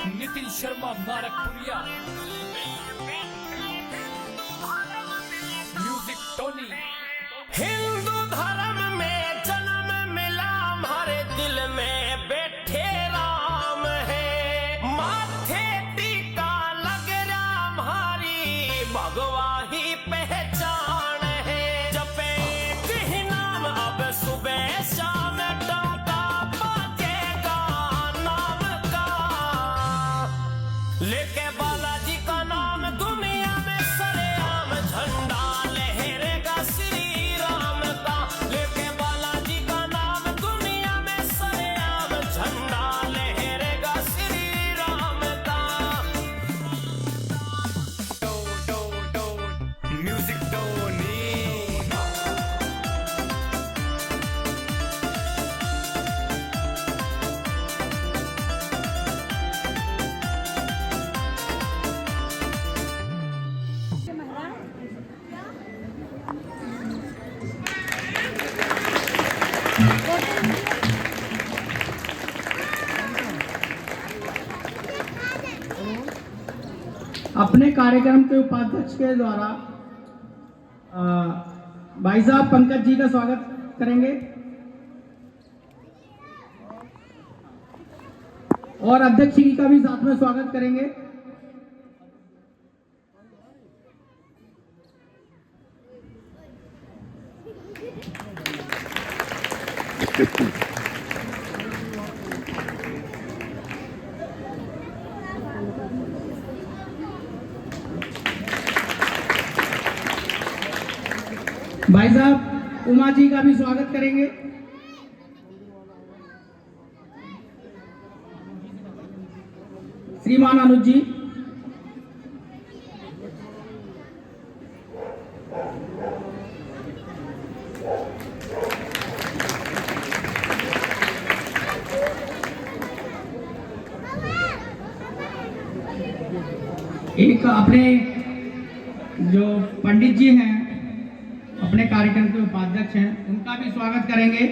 Nitin Sharma Narakpuriya, music Tony. Hindu धर्म में जन्म मिला, हमारे दिल में बैठे राम है। माथे टीका लग राम, हमारी भगवा ही पहचान है। जपे एक ही नाम अब सुबह शाम, टोका बजेगा नाम का। लेके बालाजी का नाम दुनिया में सरेआम, झंडा लहरेगा श्री राम का। लेके बालाजी का नाम दुनिया में सरेआम, झंडा लहरेगा श्री राम का। Music Tony. अपने कार्यक्रम के उपाध्यक्ष के द्वारा भाई साहब पंकज जी का स्वागत करेंगे और अध्यक्ष जी का भी साथ में स्वागत करेंगे। भाई साहब उमा जी का भी स्वागत करेंगे। श्रीमान अनुज जी, एक अपने जो पंडित जी हैं, अपने कार्यक्रम के उपाध्यक्ष हैं, उनका भी स्वागत करेंगे।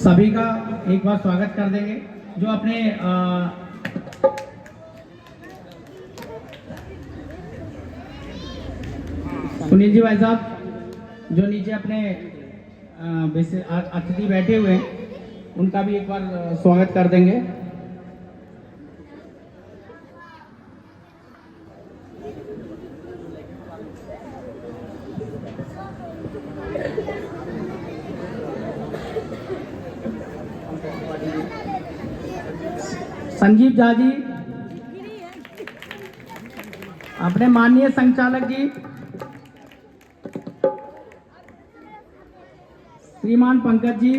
सभी का एक बार स्वागत कर देंगे। जो अपने सुनील जी भाई साहब जो नीचे अपने अतिथि बैठे हुए हैं, उनका भी एक बार स्वागत कर देंगे। संजीव झा जी, अपने माननीय संचालक जी श्रीमान पंकज जी,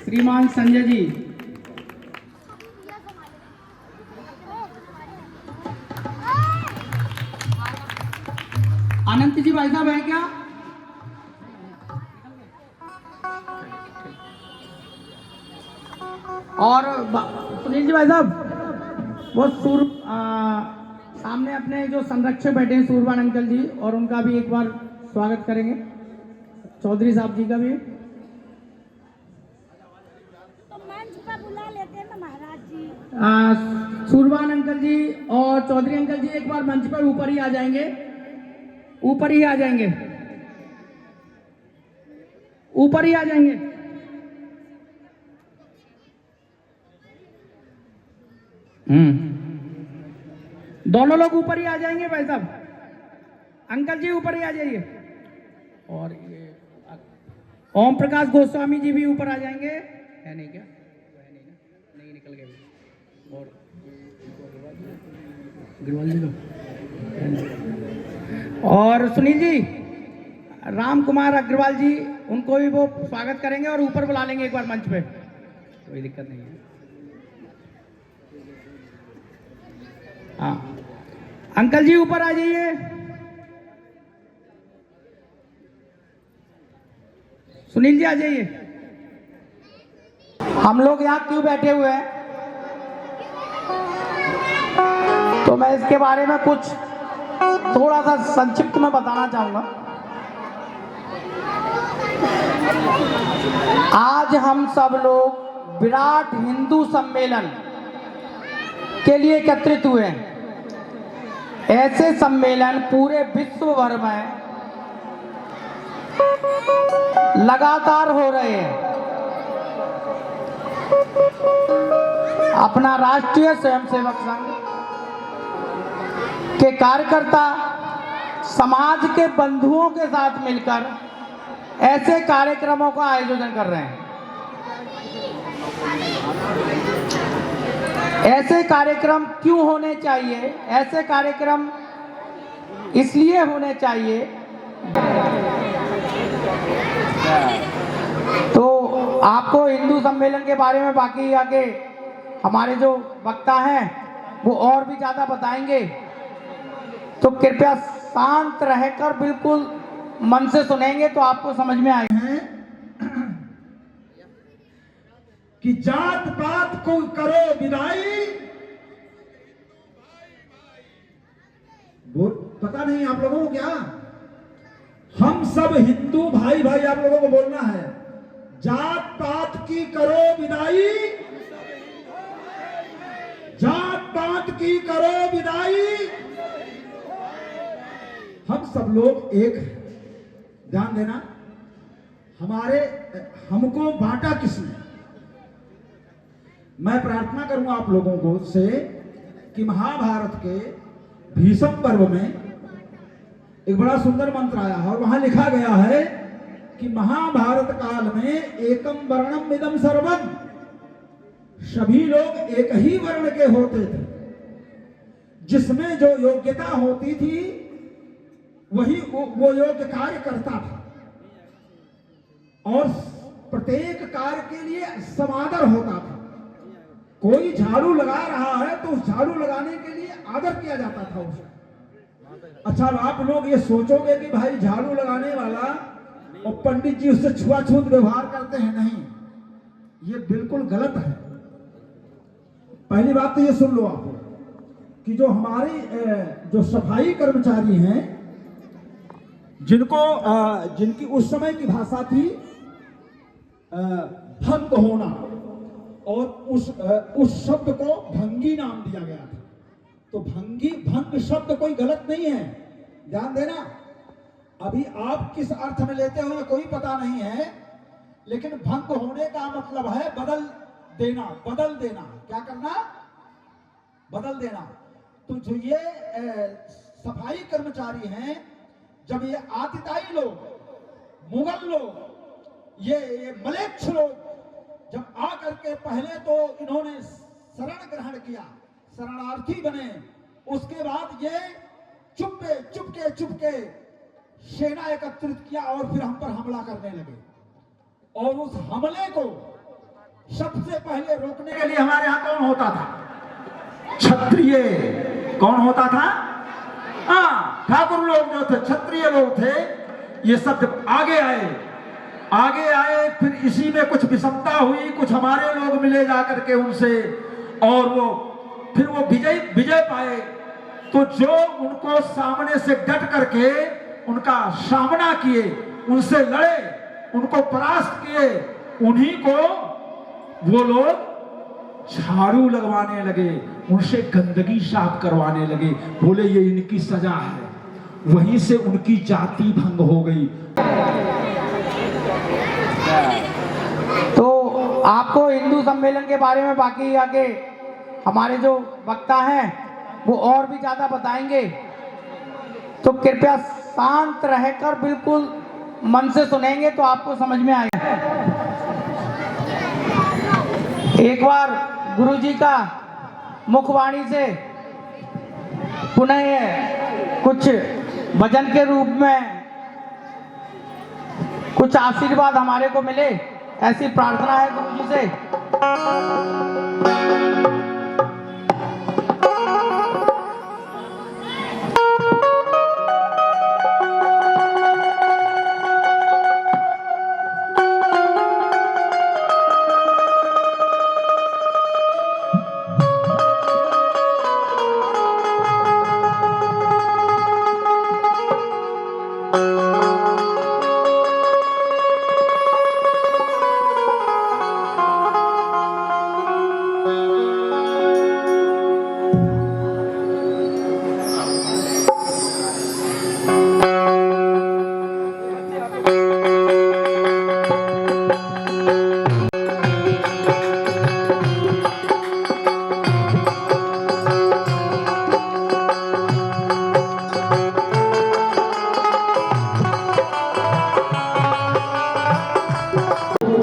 श्रीमान संजय जी, अनंत जी भाई साहब हैं क्या? और सुनील जी भाई साहब वो सामने अपने जो संरक्षक बैठे हैं सूरबान अंकल जी, और उनका भी एक बार स्वागत करेंगे। चौधरी साहब जी का भी तो मंच पर बुला लेते हैं ना महाराज जी। सूरबान अंकल जी और चौधरी अंकल जी एक बार मंच पर ऊपर ही आ जाएंगे, ऊपर ही आ जाएंगे, ऊपर ही आ जाएंगे। दोनों लोग ऊपर ही आ जाएंगे भाई साहब। अंकल जी ऊपर ही आ जाइए, और ये ओम प्रकाश गोस्वामी जी भी ऊपर आ जाएंगे। है नहीं क्या? है नहीं ना? नहीं निकल गए। और अग्रवाल जी का और सुनील जी, राम कुमार अग्रवाल जी, उनको भी वो स्वागत करेंगे और ऊपर बुला लेंगे एक बार मंच पे, कोई दिक्कत नहीं है। हाँ, अंकल जी ऊपर आ जाइए। सुनील जी आ जाइए। हम लोग यहाँ क्यों बैठे हुए हैं, तो मैं इसके बारे में कुछ थोड़ा सा संक्षिप्त में बताना चाहूंगा। आज हम सब लोग विराट हिंदू सम्मेलन के लिए एकत्रित हुए हैं। ऐसे सम्मेलन पूरे विश्व भर में लगातार हो रहे हैं। अपना राष्ट्रीय स्वयंसेवक संघ के कार्यकर्ता समाज के बंधुओं के साथ मिलकर ऐसे कार्यक्रमों का आयोजन कर रहे हैं। ऐसे कार्यक्रम क्यों होने चाहिए? ऐसे कार्यक्रम इसलिए होने चाहिए तो आपको हिंदू सम्मेलन के बारे में बाकी आगे हमारे जो वक्ता हैं वो और भी ज्यादा बताएंगे, तो कृपया शांत रहकर बिल्कुल मन से सुनेंगे तो आपको समझ में आएगा। कि जात पात को करो विदाई, वो पता नहीं आप लोगों को क्या, हम सब हिंदू भाई भाई आप लोगों को बोलना है, जात पात की करो विदाई, जात पात की करो विदाई। हम सब लोग एक हैं, ध्यान देना। हमको बांटा किसने? मैं प्रार्थना करूंगा आप लोगों को से कि महाभारत के भीष्म पर्व में एक बड़ा सुंदर मंत्र आया है और वहां लिखा गया है कि महाभारत काल में एकम वर्णम इदम सर्वम, सभी लोग एक ही वर्ण के होते थे, जिसमें जो योग्यता होती थी वही वो योग्य कार्य करता था और प्रत्येक कार्य के लिए समादर होता था। कोई झाड़ू लगा रहा है तो उस झाड़ू लगाने के लिए आदर किया जाता था उसे। अच्छा, आप लोग ये सोचोगे कि भाई झाड़ू लगाने वाला और पंडित जी उससे छुआछूत व्यवहार करते हैं, नहीं, ये बिल्कुल गलत है। पहली बात तो ये सुन लो आप कि जो हमारे जो सफाई कर्मचारी हैं, जिनकी उस समय की भाषा थी भंग होना, और उस शब्द को भंगी नाम दिया गया था। तो भंग शब्द कोई गलत नहीं है, ध्यान देना। अभी आप किस अर्थ में लेते हो ये कोई पता नहीं है, लेकिन भंग होने का मतलब है बदल देना। क्या करना? बदल देना। तो जो ये सफाई कर्मचारी हैं, जब ये आतिताई लोग, मुगल लोग, ये मलेच्छ लोग जब आकर के पहले तो इन्होंने शरण ग्रहण किया, शरणार्थी बने, उसके बाद ये चुपके सेना एकत्रित किया और फिर हम पर हमला करने लगे। और उस हमले को सबसे पहले रोकने के लिए हमारे यहाँ कौन होता था? क्षत्रिय। कौन होता था? ठाकुर लोग जो थे, क्षत्रिय लोग थे। ये सब जब आगे आए फिर इसी में कुछ विषमता हुई, कुछ हमारे लोग मिले जाकर के उनसे, और फिर वो विजय पाए। तो जो उनको सामने से डट करके उनका सामना किए, उनसे लड़े, उनको परास्त किए, उन्हीं को वो लोग झाड़ू लगवाने लगे, उनसे गंदगी साफ करवाने लगे। बोले ये इनकी सजा है। वहीं से उनकी जाति भंग हो गई। तो आपको हिंदू सम्मेलन के बारे में बाकी आगे हमारे जो वक्ता हैं वो और भी ज्यादा बताएंगे, तो कृपया शांत रहकर बिल्कुल मन से सुनेंगे तो आपको समझ में आएगा। एक बार गुरुजी का मुखवाणी से पुनः कुछ भजन के रूप में कुछ आशीर्वाद हमारे को मिले, ऐसी प्रार्थना है गुरुजी से।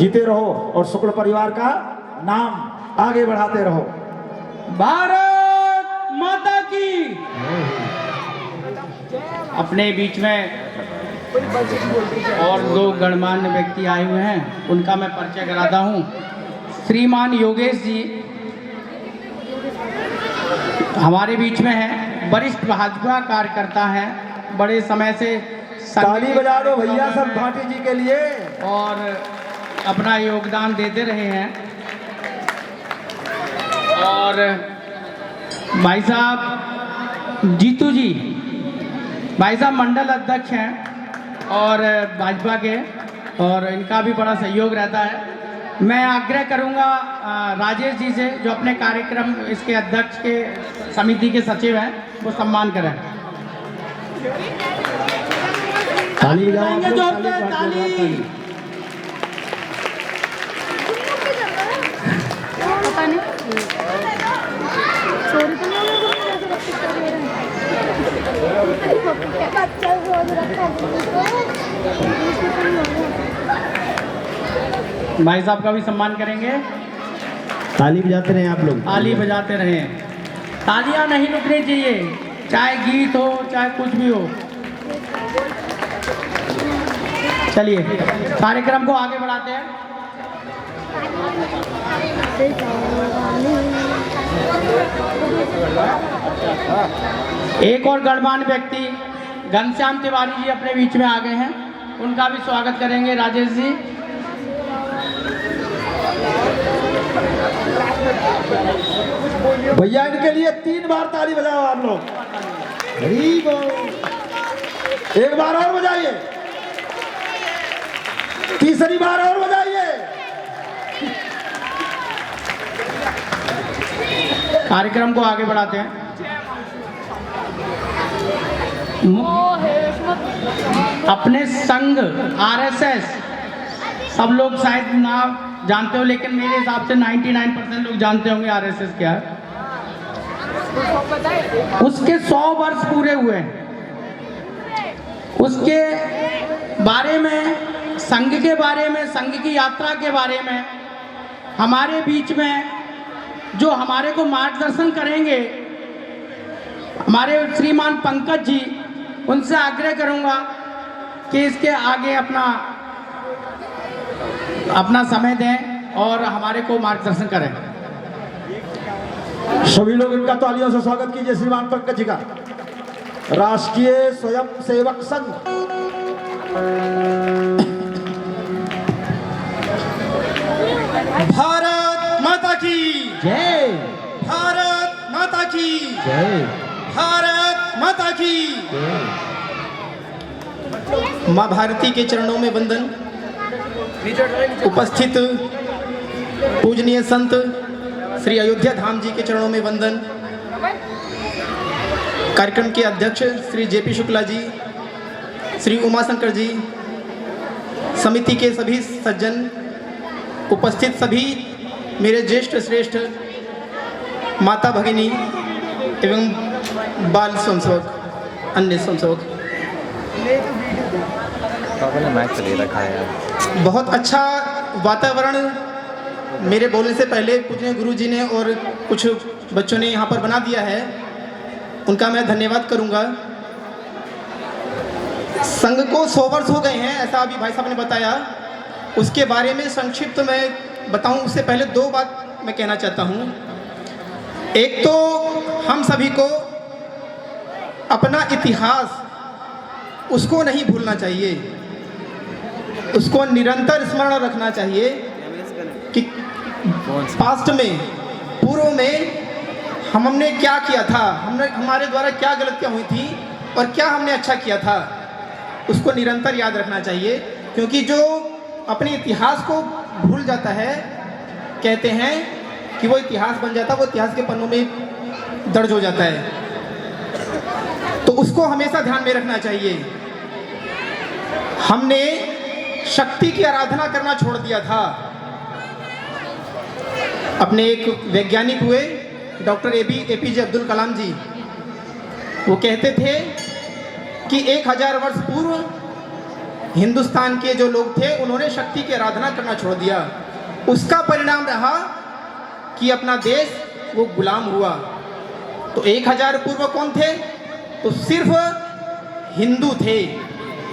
जीते रहो और शुक्ल परिवार का नाम आगे बढ़ाते रहो। भारत माता की। अपने बीच में और दो गणमान्य व्यक्ति आए हुए हैं, उनका मैं परिचय कराता हूं। श्रीमान योगेश जी हमारे बीच में हैं, वरिष्ठ भाजपा कार्यकर्ता हैं, बड़े समय से ताली बजा दो भैया सब भाटी जी के लिए। और अपना योगदान देते रहे हैं। और भाई साहब जीतू जी, भाई साहब मंडल अध्यक्ष हैं और भाजपा के, और इनका भी बड़ा सहयोग रहता है। मैं आग्रह करूंगा राजेश जी से, जो अपने कार्यक्रम इसके अध्यक्ष के समिति के सचिव हैं, वो सम्मान करें। ताली बजाओ, ताली। पता नहीं चोरी तो नहीं भाई साहब का भी सम्मान करेंगे। ताली बजाते रहे आप लोग, ताली बजाते रहे। तालियां नहीं रुकनी चाहिए, चाहे गीत हो चाहे कुछ भी हो। चलिए कार्यक्रम को आगे बढ़ाते हैं। एक और गणमान्य व्यक्ति घनश्याम तिवारी जी अपने बीच में आ गए हैं, उनका भी स्वागत करेंगे राजेश जी। भैया इनके लिए 3 बार ताली बजाओ आप लोग। हरी बोल। एक बार और बजाइए, तीसरी बार और बजाइए। कार्यक्रम को आगे बढ़ाते हैं। अपने संघ आरएसएस, सब लोग शायद ना जानते हो, लेकिन मेरे हिसाब से 99% लोग जानते होंगे आरएसएस क्या है। उसके 100 वर्ष पूरे हुए हैं। उसके बारे में, संघ के बारे में, संघ की यात्रा के बारे में हमारे बीच में जो हमारे को मार्गदर्शन करेंगे, हमारे श्रीमान पंकज जी, उनसे आग्रह करूंगा कि इसके आगे अपना समय दें और हमारे को मार्गदर्शन करें। सभी लोग इनका तालियों से स्वागत कीजिए श्रीमान पंकज जी का। राष्ट्रीय स्वयं सेवक संघ। भारत माता की जय। भारत माता की जय। भारत माता की माँ भारती के चरणों में वंदन। उपस्थित पूजनीय संत श्री अयोध्या धाम जी के चरणों में वंदन। कार्यक्रम के अध्यक्ष श्री जेपी शुक्ला जी, श्री उमाशंकर जी, समिति के सभी सज्जन, उपस्थित सभी मेरे ज्येष्ठ श्रेष्ठ माता भगिनी एवं बाल स्वयंसेवक, अन्य स्वयंसेवक, बहुत अच्छा वातावरण मेरे बोलने से पहले पूजनीय गुरु जी ने और कुछ बच्चों ने यहाँ पर बना दिया है, उनका मैं धन्यवाद करूँगा। संघ को 100 वर्ष हो गए हैं, ऐसा अभी भाई साहब ने बताया। उसके बारे में संक्षिप्त मैं बताऊं, उससे पहले 2 बात मैं कहना चाहता हूं। एक तो हम सभी को अपना इतिहास उसको नहीं भूलना चाहिए, उसको निरंतर स्मरण रखना चाहिए कि पास्ट में, पूर्व में हमने क्या किया था, हमारे द्वारा क्या गलतियां हुई थी और क्या हमने अच्छा किया था, उसको निरंतर याद रखना चाहिए। क्योंकि जो अपने इतिहास को भूल जाता है, कहते हैं कि वो इतिहास बन जाता है, वो इतिहास के पन्नों में दर्ज हो जाता है, तो उसको हमेशा ध्यान में रखना चाहिए। हमने शक्ति की आराधना करना छोड़ दिया था। अपने एक वैज्ञानिक हुए डॉक्टर एपीजे अब्दुल कलाम जी, वो कहते थे कि 1000 वर्ष पूर्व हिंदुस्तान के जो लोग थे उन्होंने शक्ति की आराधना करना छोड़ दिया। उसका परिणाम रहा कि अपना देश वो गुलाम हुआ। तो 1000 पूर्व कौन थे? तो सिर्फ हिंदू थे।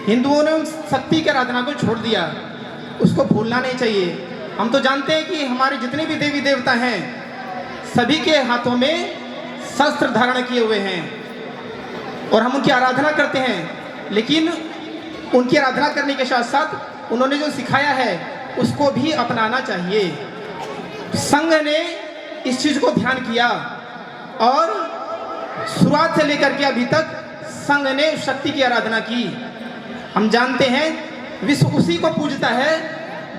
हिंदुओं ने उन शक्ति की आराधना को छोड़ दिया, उसको भूलना नहीं चाहिए। हम तो जानते हैं कि हमारे जितने भी देवी देवता हैं सभी के हाथों में शस्त्र धारण किए हुए हैं और हम उनकी आराधना करते हैं, लेकिन उनकी आराधना करने के साथ साथ उन्होंने जो सिखाया है उसको भी अपनाना चाहिए। संघ ने इस चीज़ को ध्यान किया और शुरुआत से लेकर के अभी तक संघ ने शक्ति की आराधना की। हम जानते हैं विश्व उसी को पूजता है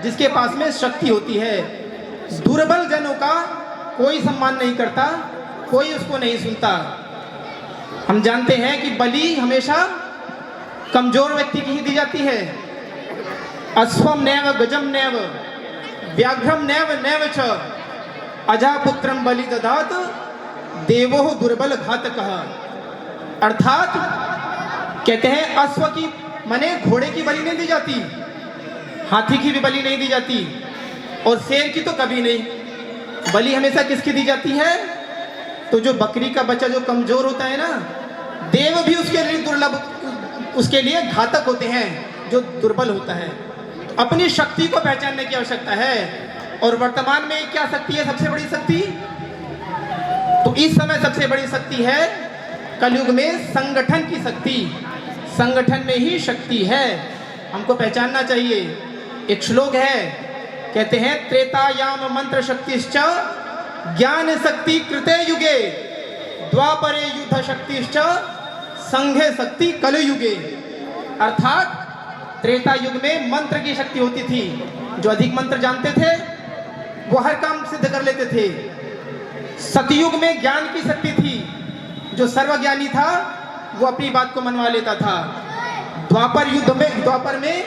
जिसके पास में शक्ति होती है। दुर्बल जनों का कोई सम्मान नहीं करता, कोई उसको नहीं सुनता। हम जानते हैं कि बलि हमेशा कमजोर व्यक्ति की ही दी जाती है। अश्वम नैव गजम नैव व्याघ्रम नैव नैव च अजापुत्रम बलि ददात देवो दुर्बल घातकः। अर्थात कहते हैं अश्व की माने घोड़े की बलि नहीं दी जाती, हाथी की भी बलि नहीं दी जाती और शेर की तो कभी नहीं। बलि हमेशा किसकी दी जाती है? तो जो बकरी का बच्चा जो कमजोर होता है ना, देव भी उसके लिए दुर्लभ, उसके लिए घातक होते हैं जो दुर्बल होता है। अपनी शक्ति को पहचानने की आवश्यकता है। और वर्तमान में क्या शक्ति है सबसे बड़ी शक्ति? तो इस समय सबसे बड़ी शक्ति है कलयुग में संगठन की शक्ति। संगठन में ही शक्ति है, हमको पहचानना चाहिए। एक श्लोक है, कहते हैं त्रेतायाम मंत्र शक्तिश्च ज्ञान शक्ति कृते युगे द्वापरे युद्ध शक्तिश्च संघे शक्ति कलयुगे। अर्थात त्रेता युग में मंत्र की शक्ति होती थी, जो अधिक मंत्र जानते थे वो हर काम सिद्ध कर लेते थे। सतयुग में ज्ञान की शक्ति थी, जो सर्वज्ञानी था वो अपनी बात को मनवा लेता था। द्वापर में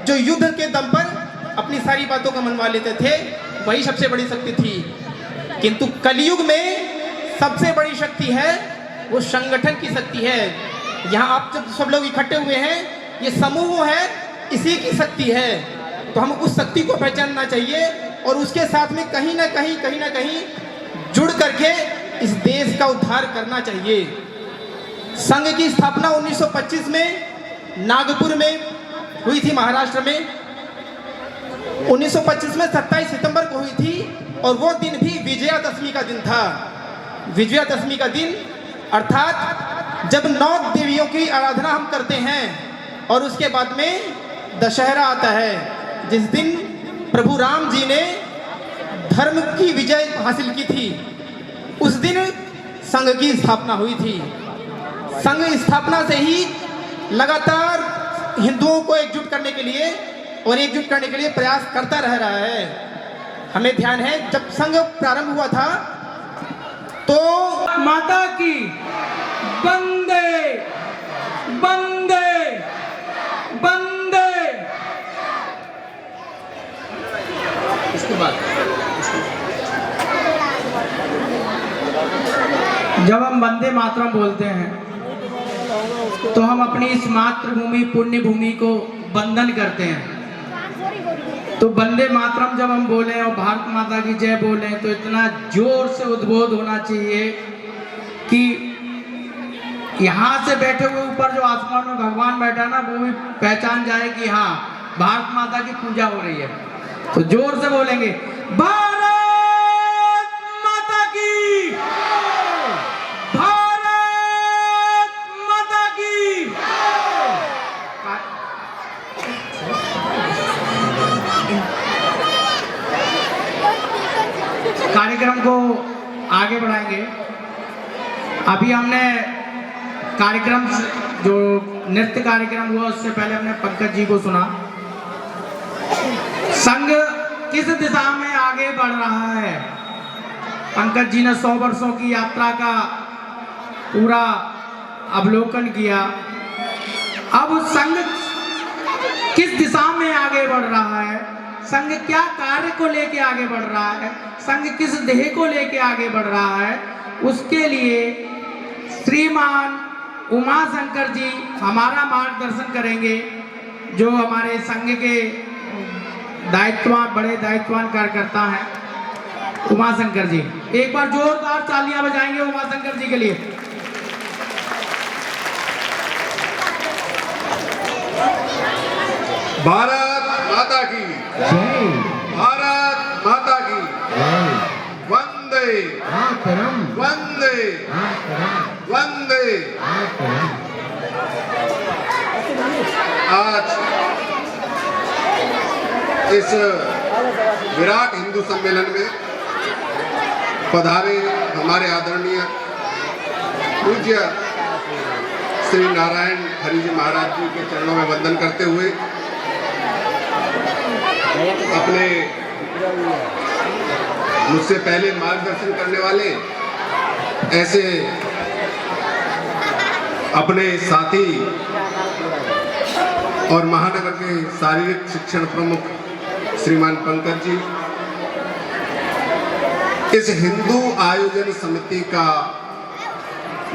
जो युद्ध के दम पर अपनी सारी बातों को मनवा लेते थे, वही सबसे बड़ी शक्ति थी। किंतु कलयुग में सबसे बड़ी शक्ति है वो संगठन की शक्ति है। यहाँ आप जब सब लोग इकट्ठे हुए हैं, ये समूह है, इसी की शक्ति है। तो हम उस शक्ति को पहचानना चाहिए और उसके साथ में कहीं ना कहीं जुड़ करके इस देश का उद्धार करना चाहिए। संघ की स्थापना 1925 में नागपुर में हुई थी, महाराष्ट्र में। 1925 में 27 सितंबर को हुई थी और वो दिन भी विजयादशमी का दिन था। विजयादशमी का दिन अर्थात जब 9 देवियों की आराधना हम करते हैं और उसके बाद में दशहरा आता है, जिस दिन प्रभु राम जी ने धर्म की विजय हासिल की थी, उस दिन संघ की स्थापना हुई थी। संघ स्थापना से ही लगातार हिंदुओं को एकजुट करने के लिए और एकजुट करने के लिए प्रयास करता रह रहा है। हमें ध्यान है जब संघ प्रारंभ हुआ था तो माता की वंदे वंदे वंदे। इसके बाद जब हम वंदे मातरम बोलते हैं तो हम अपनी इस मातृभूमि पुण्य भूमि को वंदन करते हैं। तो वंदे मातरम जब हम बोले और भारत माता की जय बोले तो इतना जोर से उद्बोध होना चाहिए कि यहाँ से बैठे हुए ऊपर जो आसमान में भगवान बैठा ना, वो भी पहचान जाए कि हाँ भारत माता की पूजा हो रही है। तो जोर से बोलेंगे भारत माता की, भारत माता की। कार्यक्रम को आगे बढ़ाएंगे। अभी हमने कार्यक्रम जो नृत्य कार्यक्रम हुआ उससे पहले हमने पंकज जी को सुना। संघ किस दिशा में आगे बढ़ रहा है? पंकज जी ने 100 वर्षों की यात्रा का पूरा अवलोकन किया। अब संघ किस दिशा में आगे बढ़ रहा है, संघ क्या कार्य को लेके आगे बढ़ रहा है, संघ किस ध्येय को लेके आगे बढ़ रहा है, उसके लिए श्रीमान उमा शंकर जी हमारा मार्गदर्शन करेंगे। जो हमारे संघ के बड़े दायित्ववान कार्यकर्ता हैं उमाशंकर जी। एक बार जोरदार तालियां बजाएंगे उमाशंकर जी के लिए। भारत माता की जय। भारत माता की वंदे वंदे वंदे। आज इस विराट हिंदू सम्मेलन में पधारे हमारे आदरणीय पूज्य श्री नारायण हरि जी महाराज जी के चरणों में वंदन करते हुए अपने मुझसे पहले मार्गदर्शन करने वाले ऐसे अपने साथी और महानगर के शारीरिक शिक्षण प्रमुख श्रीमान पंकज जी, इस हिंदू आयोजन समिति का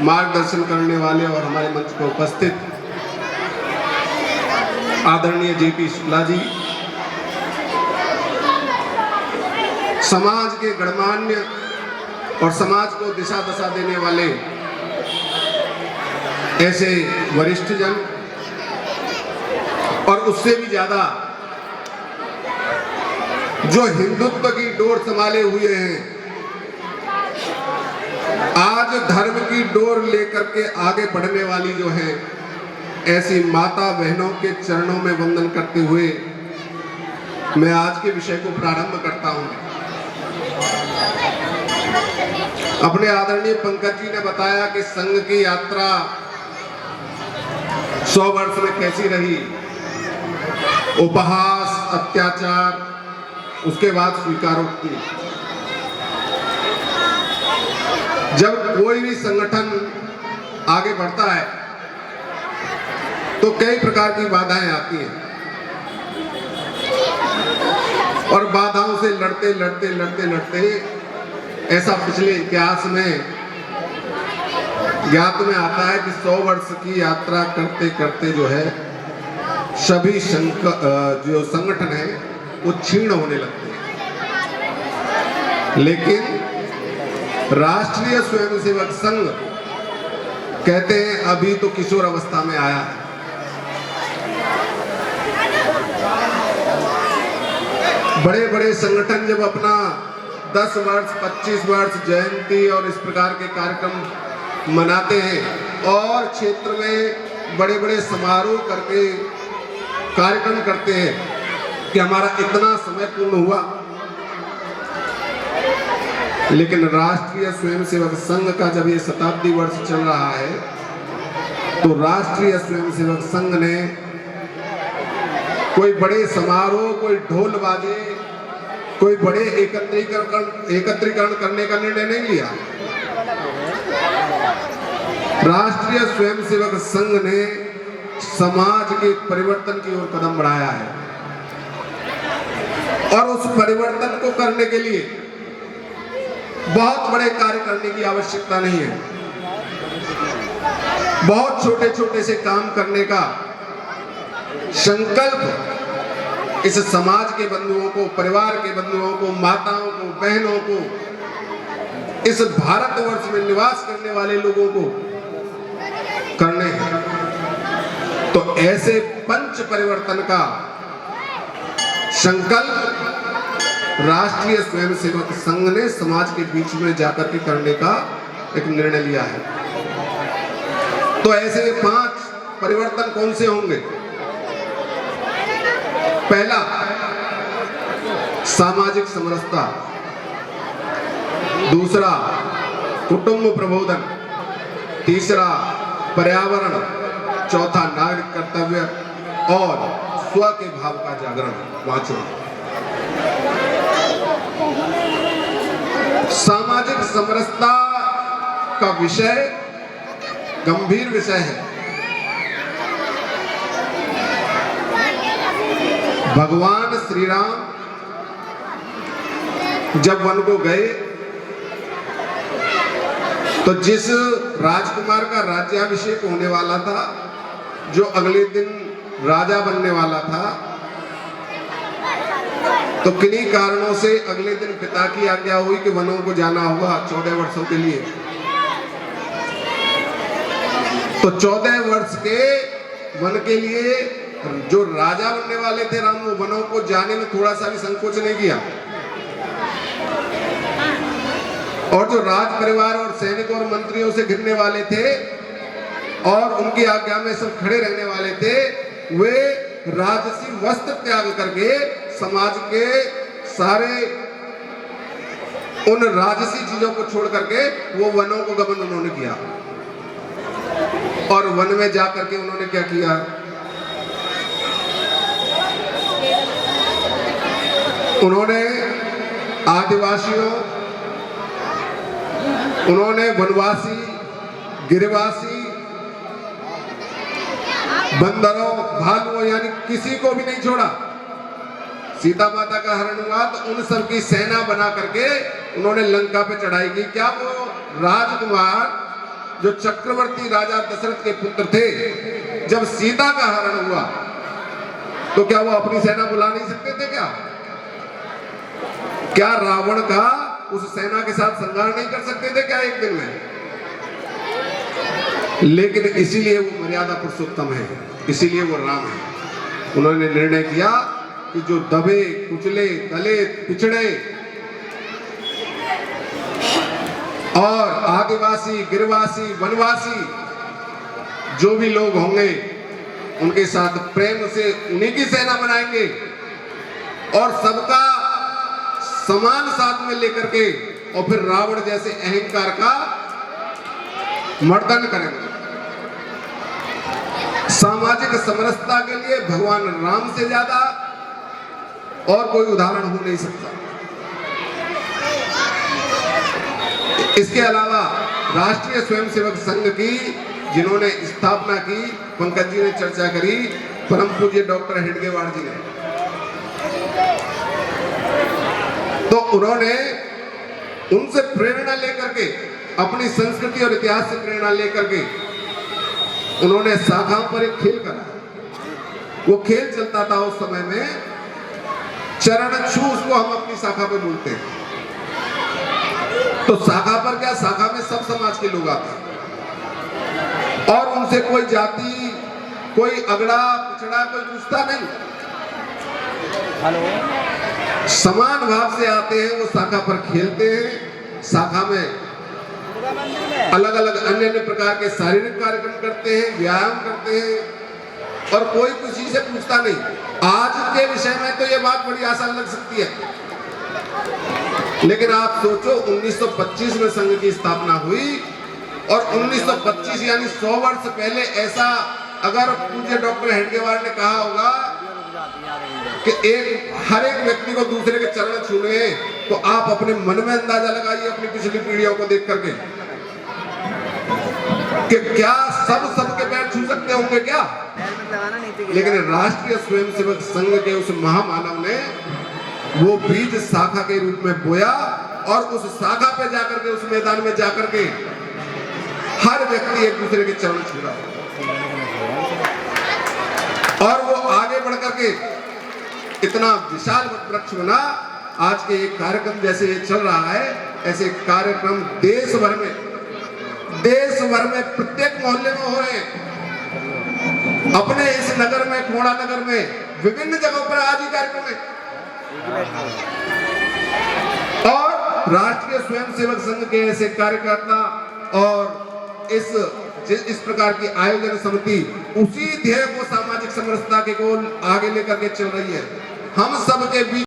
मार्गदर्शन करने वाले और हमारे मंच पर उपस्थित आदरणीय जेपी शुक्ला जी, समाज के गणमान्य और समाज को दिशा दशा देने वाले ऐसे वरिष्ठ जन, और उससे भी ज्यादा जो हिंदुत्व की डोर संभाले हुए हैं, आज धर्म की डोर लेकर के आगे बढ़ने वाली जो है, ऐसी माता बहनों के चरणों में वंदन करते हुए मैं आज के विषय को प्रारंभ करता हूं। अपने आदरणीय पंकज जी ने बताया कि संघ की यात्रा 100 वर्ष में कैसी रही, उपहास, अत्याचार, उसके बाद स्वीकारोक्ति। जब कोई भी संगठन आगे बढ़ता है तो कई प्रकार की बाधाएं आती हैं, और बाधाओं से लड़ते लड़ते लड़ते लड़ते ऐसा पिछले इतिहास में ज्ञात में आता है कि 100 वर्ष की यात्रा करते करते जो है सभी जो संगठन है वो क्षीण होने लगते हैं। लेकिन राष्ट्रीय स्वयंसेवक संघ कहते हैं अभी तो किशोर अवस्था में आया है। बड़े बड़े संगठन जब अपना 10 वर्ष 25 वर्ष जयंती और इस प्रकार के कार्यक्रम मनाते हैं और क्षेत्र में बड़े बड़े समारोह करके कार्यक्रम करते हैं कि हमारा इतना समय पूर्ण हुआ, लेकिन राष्ट्रीय स्वयंसेवक संघ का जब ये शताब्दी वर्ष चल रहा है तो राष्ट्रीय स्वयंसेवक संघ ने कोई बड़े समारोह, कोई ढोल बाजे, कोई बड़े एकत्रीकरण करने का निर्णय नहीं लिया। राष्ट्रीय स्वयंसेवक संघ ने समाज के परिवर्तन की ओर कदम बढ़ाया है, और उस परिवर्तन को करने के लिए बहुत बड़े कार्य करने की आवश्यकता नहीं है। बहुत छोटे छोटे से काम करने का संकल्प इस समाज के बंधुओं को, परिवार के बंधुओं को, माताओं को, बहनों को, इस भारतवर्ष में निवास करने वाले लोगों को करने हैं। तो ऐसे पंच परिवर्तन का संकल्प राष्ट्रीय स्वयंसेवक संघ ने समाज के बीच में जाकर के करने का एक निर्णय लिया है। तो ऐसे 5 परिवर्तन कौन से होंगे? पहला, सामाजिक समरसता। दूसरा, कुटुंब प्रबोधन। तीसरा, पर्यावरण। चौथा, नागरिक कर्तव्य और स्व के भाव का जागरण। पांचवा, सामाजिक समरसता का विषय गंभीर विषय है। भगवान श्री राम जब वन को गए तो जिस राजकुमार का राज्याभिषेक होने वाला था, जो अगले दिन राजा बनने वाला था, तो किन्हीं कारणों से अगले दिन पिता की आज्ञा हुई कि वनों को जाना होगा 14 वर्षों के लिए। तो 14 वर्ष के वन के लिए जो राजा बनने वाले थे राम, वो वनों को जाने में थोड़ा सा भी संकोच नहीं किया। और जो राज परिवार और सैनिक और मंत्रियों से घिरने वाले थे और उनकी आज्ञा में सब खड़े रहने वाले थे, वे राजसी वस्त्र त्याग करके समाज के सारे उन राजसी चीजों को छोड़ करके वो वनों को गमन उन्होंने किया। और वन में जाकर के उन्होंने क्या किया? उन्होंने आदिवासियों, उन्होंने वनवासी, गिरिवासी, बंदरों, भालुओं, यानी किसी को भी नहीं छोड़ा। सीता माता का हरण हुआ तो उन सब की सेना बना करके उन्होंने लंका पे चढ़ाई की। क्या वो राजकुमार जो चक्रवर्ती राजा दशरथ के पुत्र थे, जब सीता का हरण हुआ तो क्या वो अपनी सेना बुला नहीं सकते थे? क्या रावण का उस सेना के साथ संहार नहीं कर सकते थे क्या एक दिन में? लेकिन इसीलिए वो मर्यादा पुरुषोत्तम है, इसीलिए वो राम है। उन्होंने निर्णय किया कि जो दबे, कुचले, दलित, पिछड़े और आदिवासी, गिरवासी, वनवासी जो भी लोग होंगे, उनके साथ प्रेम से उन्हीं की सेना बनाएंगे और सबका समान साथ में लेकर के, और फिर रावण जैसे अहंकार का मर्दन करेंगे। सामाजिक समरसता के लिए भगवान राम से ज्यादा और कोई उदाहरण हो नहीं सकता। इसके अलावा राष्ट्रीय स्वयंसेवक संघ की जिन्होंने स्थापना की, पंकज जी ने चर्चा करी, परम पूज्य डॉक्टर हेडगेवार जी ने, तो उन्होंने उनसे प्रेरणा लेकर के, अपनी संस्कृति और इतिहास से प्रेरणा लेकर के उन्होंने शाखा पर एक खेल करा। वो खेल चलता था उस समय में, चरण छू, उसको हम अपनी शाखा पे बोलते हैं। तो शाखा पर क्या, शाखा में सब समाज के लोग आते हैं और उनसे कोई जाति, कोई अगड़ा पिछड़ा कोई पूछता नहीं, समान भाव से आते हैं। वो शाखा पर खेलते हैं, शाखा में अलग अलग अन्य अन्य प्रकार के शारीरिक कार्यक्रम करते हैं, व्यायाम करते हैं और कोई किसी से पूछता नहीं। आज के विषय में तो ये बात बड़ी आसान लग सकती है, लेकिन आप सोचो 1925 में संघ की स्थापना हुई और 1925 यानी 100 वर्ष पहले ऐसा अगर पूज्य डॉक्टर हेडगेवार ने कहा होगा कि हर एक व्यक्ति को दूसरे के चरण छूने, तो आप अपने मन में अंदाजा लगाइए अपनी पिछली पीढ़ियों को देख करके कि क्या सब सबके पैर छू सकते होंगे क्या? लेकिन राष्ट्रीय स्वयंसेवक संघ के उस महामानव ने वो बीज शाखा के रूप में बोया और उस शाखा पे जाकर के, उस मैदान में जाकर के हर व्यक्ति एक दूसरे के चरण छू रहा और वो आगे बढ़ करके इतना विशाल वृक्ष बना। आज के एक कार्यक्रम जैसे ये चल रहा है, ऐसे कार्यक्रम देश भर में प्रत्येक मोहल्ले में हो रहे हैं। अपने इस नगर में, कोड़ा नगर में, विभिन्न जगहों पर आज ही कार्यक्रम है। और राष्ट्रीय स्वयंसेवक संघ के ऐसे कार्यकर्ता और इस प्रकार की आयोजन समिति उसी ध्येय को, सामाजिक समरसता के गोल आगे लेकर के चल रही है। हम सब के बीच